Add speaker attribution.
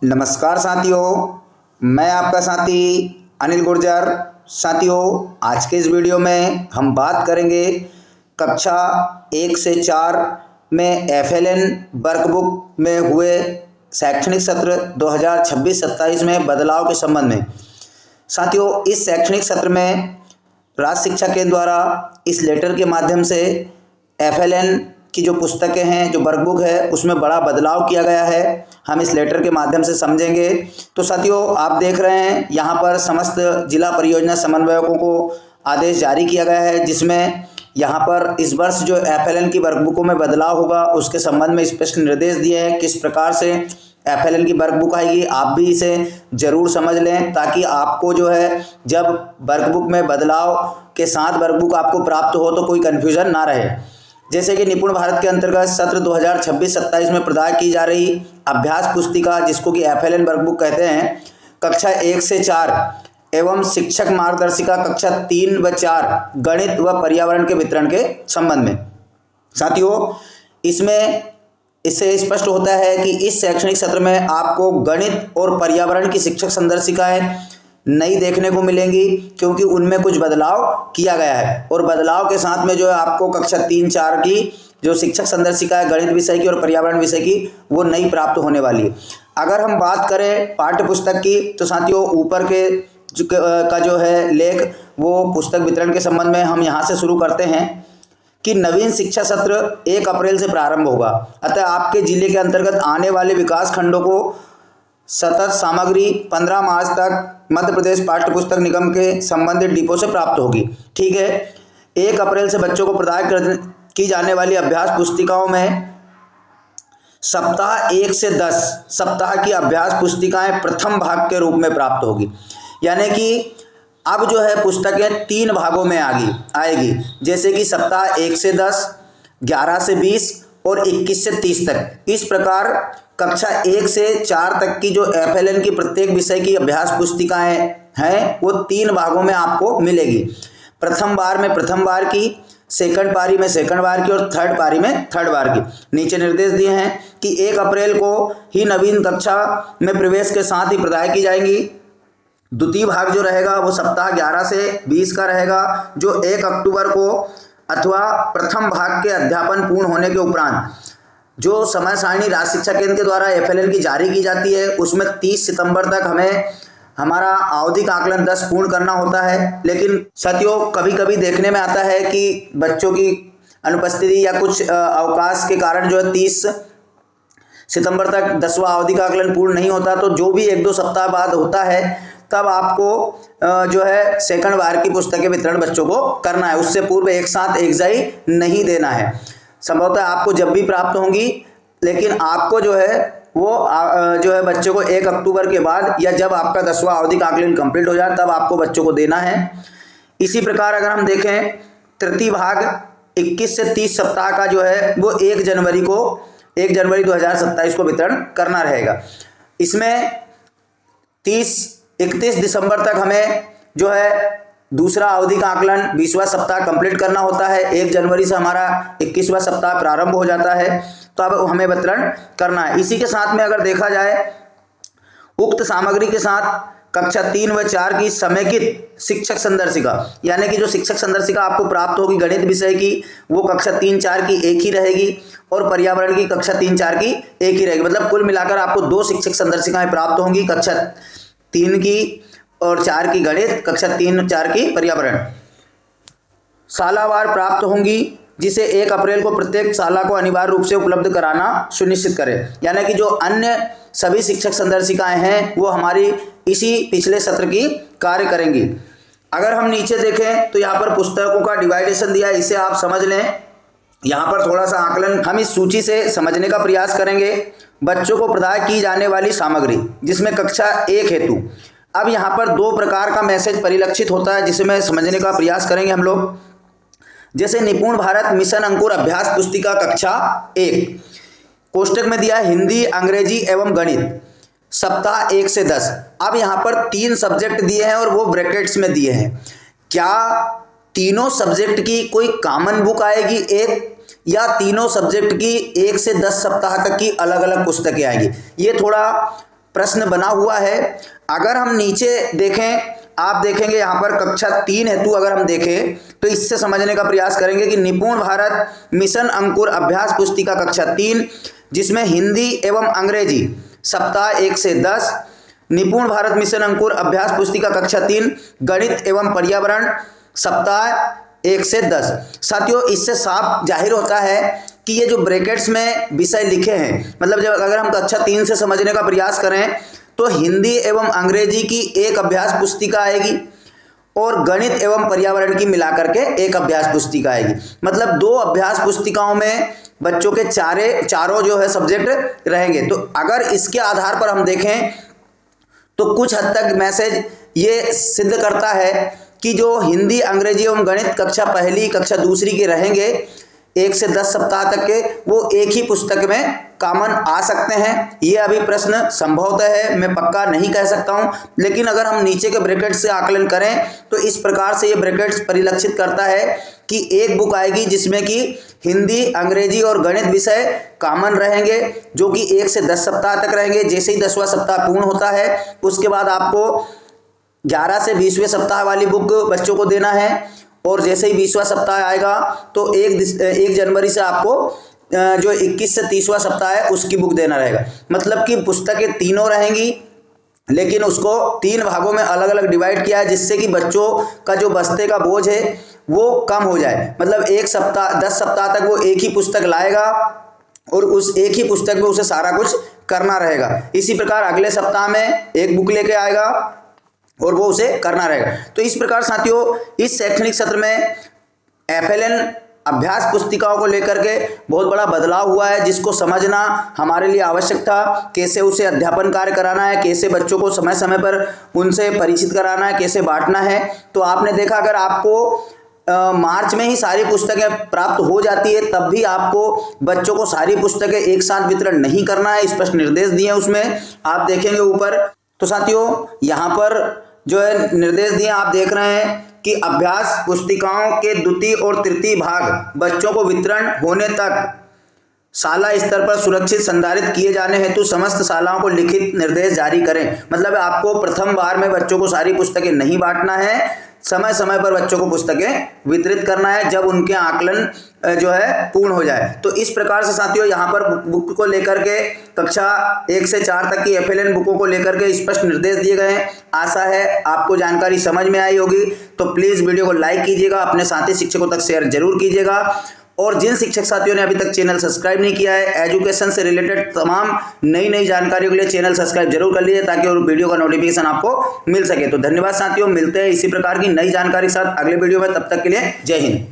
Speaker 1: नमस्कार साथियों, मैं आपका साथी अनिल गुर्जर। साथियों, आज के इस वीडियो में हम बात करेंगे कक्षा 1 से 4 में FLN वर्कबुक में हुए शैक्षणिक सत्र 2026-27 में बदलाव के संबंध में। साथियों, इस शैक्षणिक सत्र में राज्य शिक्षा केंद्र द्वारा इस लेटर के माध्यम से FLN की जो पुस्तकें हैं, जो वर्कबुक है, उसमें बड़ा बदलाव किया गया है। हम इस लेटर के माध्यम से समझेंगे। तो साथियों, आप देख रहे हैं यहाँ पर समस्त जिला परियोजना समन्वयकों को आदेश जारी किया गया है, जिसमें यहाँ पर इस वर्ष जो FLN की वर्कबुकों में बदलाव होगा उसके संबंध में स्पष्ट निर्देश दिए हैं। किस प्रकार से FLN की वर्कबुक आएगी, आप भी इसे ज़रूर समझ लें, ताकि आपको जो है जब वर्कबुक में बदलाव के साथ वर्कबुक आपको प्राप्त हो तो कोई कन्फ्यूज़न ना रहे। जैसे कि निपुण भारत के अंतर्गत सत्र 2026-27 में प्रदान की जा रही अभ्यास पुस्तिका, जिसको कि FLN वर्कबुक कहते हैं, कक्षा 1 से 4 एवं शिक्षक मार्गदर्शिका कक्षा 3 व 4 गणित व पर्यावरण के वितरण के संबंध में। साथियों, इसमें इससे स्पष्ट होता है कि इस शैक्षणिक सत्र में आपको गणित और पर्यावरण की शिक्षक संदर्शिकाएं नई देखने को मिलेंगी, क्योंकि उनमें कुछ बदलाव किया गया है। और बदलाव के साथ में जो है आपको कक्षा 3-4 की जो शिक्षक संदर्शिका है गणित विषय की और पर्यावरण विषय की, वो नई प्राप्त होने वाली है। अगर हम बात करें पाठ्य पुस्तक की, तो साथियों ऊपर के का जो है लेख, वो पुस्तक वितरण के संबंध में हम यहाँ से शुरू करते हैं कि नवीन शिक्षा सत्र 1 अप्रैल से प्रारंभ होगा। अतः आपके जिले के अंतर्गत आने वाले विकास खंडों को सतत सामग्री 15 मार्च तक मध्य प्रदेश पाठ्य पुस्तक निगम के संबंधित डिपो से प्राप्त होगी। ठीक है। 1 अप्रैल से बच्चों को प्रदान की जाने वाली अभ्यास पुस्तिकाओं में सप्ताह 1 से 10 सप्ताह की अभ्यास पुस्तिकाएं प्रथम भाग के रूप में प्राप्त होगी। यानी कि अब जो है पुस्तकें 3 भागों में आएगी, जैसे कि सप्ताह 1 से 10, 11 से 20 और 21 से 30 तक। इस प्रकार कक्षा 1 से 4 तक की जो FLN की प्रत्येक विषय की अभ्यास पुस्तिकाएं हैं, वो 3 भागों में आपको मिलेगी। प्रथम बार में प्रथम बार की, सेकंड पारी में सेकंड बार की और थर्ड पारी में थर्ड बार की। नीचे निर्देश दिए हैं कि 1 अप्रैल को ही नवीन कक्षा में प्रवेश के साथ ही प्रदान की जाएंगी। द्वितीय भाग जो रहेगा वो सप्ताह 11 से 20 का रहेगा, जो 1 अक्टूबर को अथवा प्रथम भाग के अध्यापन पूर्ण होने के उपरांत जो समय सारणी राज्य शिक्षा केंद्र के द्वारा FLN की जारी की जाती है, उसमें 30 सितंबर तक हमें हमारा आवधिक आकलन 10 पूर्ण करना होता है। लेकिन साथियों, कभी कभी देखने में आता है कि बच्चों की अनुपस्थिति या कुछ अवकाश के कारण जो है 30 सितंबर तक 10वां आवधिक आकलन पूर्ण नहीं होता, तो जो भी 1-2 सप्ताह बाद होता है तब आपको जो है सेकंड बार की पुस्तकें वितरण बच्चों को करना है। उससे पूर्व एक साथ एग्जाई नहीं देना है। संभवतः आपको जब भी प्राप्त होंगी, लेकिन आपको जो है वो जो है बच्चों को 1 अक्टूबर के बाद या जब आपका 10वां आवधिक आकलन कंप्लीट हो जाए तब आपको बच्चों को देना है। इसी प्रकार अगर हम देखें, तृतीय भाग 21 से 30 सप्ताह का जो है वो 1 जनवरी 2027 को वितरण करना रहेगा। इसमें 31 दिसंबर तक हमें जो है दूसरा आवधिक आकलन 20वां सप्ताह कंप्लीट करना होता है। 1 जनवरी से हमारा 21वां सप्ताह प्रारंभ हो जाता है, तो अब हमें वितरण करना है। इसी के साथ में अगर देखा जाए, उक्त सामग्री के साथ कक्षा 3 व 4 की समेकित शिक्षक संदर्शिका, यानी कि जो शिक्षक संदर्शिका आपको प्राप्त होगी गणित विषय की, वो कक्षा 3-4 की एक ही रहेगी और पर्यावरण की कक्षा 3-4 की एक ही रहेगी। मतलब कुल मिलाकर आपको 2 शिक्षक संदर्शिकाएं प्राप्त होंगी, कक्षा 3 की और 4 की गणित, कक्षा 3-4 की पर्यावरण। सालावार प्राप्त होंगी, जिसे 1 अप्रैल को प्रत्येक शाला को अनिवार्य रूप से उपलब्ध कराना सुनिश्चित करें। यानी कि जो अन्य सभी शिक्षक संदर्शिकाएं हैं वो हमारी इसी पिछले सत्र की कार्य करेंगी। अगर हम नीचे देखें तो यहाँ पर पुस्तकों का डिवाइडेशन दिया है, इसे आप समझ लें। यहाँ पर थोड़ा सा आकलन हम इस सूची से समझने का प्रयास करेंगे। बच्चों को प्रदान की जाने वाली सामग्री, जिसमें कक्षा 1 हेतु अब यहाँ पर 2 प्रकार का मैसेज परिलक्षित होता है, जिसमें समझने का प्रयास करेंगे हम लोग। जैसे निपुण भारत मिशन अंकुर अभ्यास पुस्तिका कक्षा 1, कोष्टक में दिया हिंदी, अंग्रेजी एवं गणित, सप्ताह 1 से 10। अब यहाँ पर 3 सब्जेक्ट दिए हैं और वो ब्रैकेट्स में दिए हैं। क्या तीनों सब्जेक्ट की कोई कॉमन बुक आएगी एक, या तीनों सब्जेक्ट की 1 से 10 सप्ताह तक की अलग अलग पुस्तकें आएंगी? ये थोड़ा प्रश्न बना हुआ है। अगर हम नीचे देखें, आप देखेंगे यहाँ पर कक्षा 3 हेतु अगर हम देखें तो इससे समझने का प्रयास करेंगे कि निपुण भारत मिशन अंकुर अभ्यास पुस्तिका कक्षा 3, जिसमें हिंदी एवं अंग्रेजी सप्ताह 1 से 10, निपुण भारत मिशन अंकुर अभ्यास पुस्तिका कक्षा 3 गणित एवं पर्यावरण सप्ताह 1 से 10। साथियों, इससे साफ जाहिर होता है कि ये जो ब्रैकेट्स में विषय लिखे हैं, मतलब जब अगर हम कक्षा 3 से समझने का प्रयास करें तो हिंदी एवं अंग्रेजी की एक अभ्यास पुस्तिका आएगी और गणित एवं पर्यावरण की मिलाकर के एक अभ्यास पुस्तिका आएगी। मतलब 2 अभ्यास पुस्तिकाओं में बच्चों के चारों जो है सब्जेक्ट रहेंगे। तो अगर इसके आधार पर हम देखें तो कुछ हद तक मैसेज ये सिद्ध करता है कि जो हिंदी अंग्रेजी एवं गणित कक्षा 1 कक्षा 2 के रहेंगे 1 से 10 सप्ताह तक के, वो एक ही पुस्तक में कॉमन आ सकते हैं। ये अभी प्रश्न संभवतः है, मैं पक्का नहीं कह सकता हूं, लेकिन अगर हम नीचे के ब्रैकेट से आकलन करें तो इस प्रकार से ये ब्रैकेट्स परिलक्षित करता है कि एक बुक आएगी जिसमें कि हिंदी अंग्रेजी और गणित विषय कॉमन रहेंगे, जो कि 1 से 10 सप्ताह तक रहेंगे। जैसे ही 10वां सप्ताह पूर्ण होता है उसके बाद आपको 11 से 20वें सप्ताह वाली बुक बच्चों को देना है, और जैसे ही 20वां सप्ताह आएगा तो 1 जनवरी से आपको जो 21 से 30वां सप्ताह है उसकी बुक देना रहेगा। मतलब कि पुस्तकें तीनों रहेंगी, लेकिन उसको 3 भागों में अलग अलग डिवाइड किया है, जिससे कि बच्चों का जो बस्ते का बोझ है वो कम हो जाए। मतलब 10 सप्ताह तक वो एक ही पुस्तक लाएगा और उस एक ही पुस्तक में उसे सारा कुछ करना रहेगा। इसी प्रकार अगले सप्ताह में एक बुक लेके आएगा और वो उसे करना रहेगा। तो इस प्रकार साथियों, इस शैक्षणिक सत्र में FLN अभ्यास पुस्तिकाओं को लेकर के बहुत बड़ा बदलाव हुआ है, जिसको समझना हमारे लिए आवश्यक था। कैसे उसे अध्यापन कार्य कराना है, कैसे बच्चों को समय समय पर उनसे परिचित कराना है, कैसे बांटना है। तो आपने देखा, अगर आपको मार्च में ही सारी पुस्तकें प्राप्त हो जाती है तब भी आपको बच्चों को सारी पुस्तकें एक साथ वितरण नहीं करना है, स्पष्ट निर्देश दिए उसमें आप देखेंगे ऊपर। तो साथियों, यहाँ पर जो है निर्देश दिए आप देख रहे हैं कि अभ्यास पुस्तिकाओं के द्वितीय और तृतीय भाग बच्चों को वितरण होने तक शाला स्तर पर सुरक्षित संधारित किए जाने हेतु समस्त शालाओं को लिखित निर्देश जारी करें। मतलब आपको प्रथम बार में बच्चों को सारी पुस्तकें नहीं बांटना है, समय समय पर बच्चों को पुस्तकें वितरित करना है जब उनके आकलन जो है पूर्ण हो जाए। तो इस प्रकार से साथियों, यहाँ पर बुक को लेकर के कक्षा 1 से 4 तक की FLN बुकों को लेकर के स्पष्ट निर्देश दिए गए हैं। आशा है आपको जानकारी समझ में आई होगी। तो प्लीज़ वीडियो को लाइक कीजिएगा, अपने साथी शिक्षकों तक शेयर जरूर कीजिएगा, और जिन शिक्षक साथियों ने अभी तक चैनल सब्सक्राइब नहीं किया है, एजुकेशन से रिलेटेड तमाम नई जानकारियों के लिए चैनल सब्सक्राइब जरूर कर लीजिए, ताकि और वीडियो का नोटिफिकेशन आपको मिल सके। तो धन्यवाद साथियों, मिलते हैं इसी प्रकार की नई जानकारी के साथ अगले वीडियो में। तब तक के लिए जय हिंद।